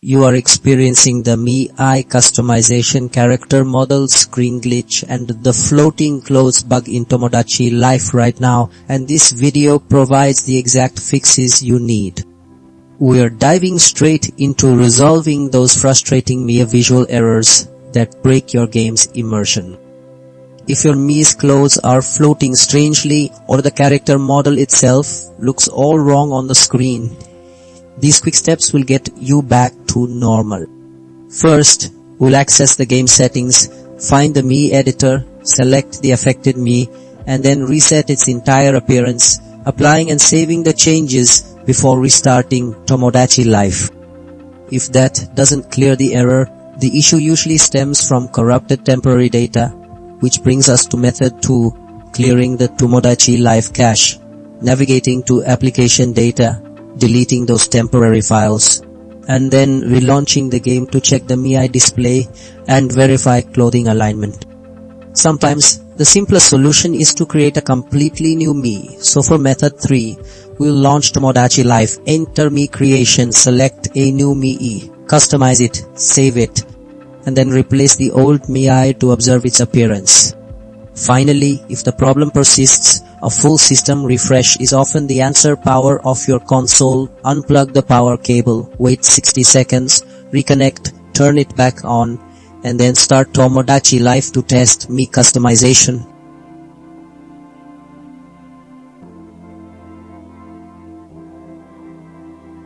You are experiencing the Mii customization character model screen glitch and the floating clothes bug in Tomodachi Life right now, and this video provides the exact fixes you need. We are diving straight into resolving those frustrating Mii visual errors that break your game's immersion. If your Mii's clothes are floating strangely or the character model itself looks all wrong on the screen, these quick steps will get you back to normal. First, we'll access the game settings, find the Mii editor, select the affected Mii, and then reset its entire appearance, applying and saving the changes before restarting Tomodachi Life. If that doesn't clear the error, the issue usually stems from corrupted temporary data, which brings us to method 2, clearing the Tomodachi Life cache, navigating to application data, deleting those temporary files, and then relaunching the game to check the Mii display and verify clothing alignment. Sometimes, the simplest solution is to create a completely new Mii. So for method 3, we'll launch Tomodachi Life, enter Mii creation, select a new Mii, customize it, save it, and then replace the old Mii to observe its appearance. Finally, if the problem persists, a full system refresh is often the answer. Power off your console, unplug the power cable, wait 60 seconds, reconnect, turn it back on, and then start Tomodachi Life to test Mii customization.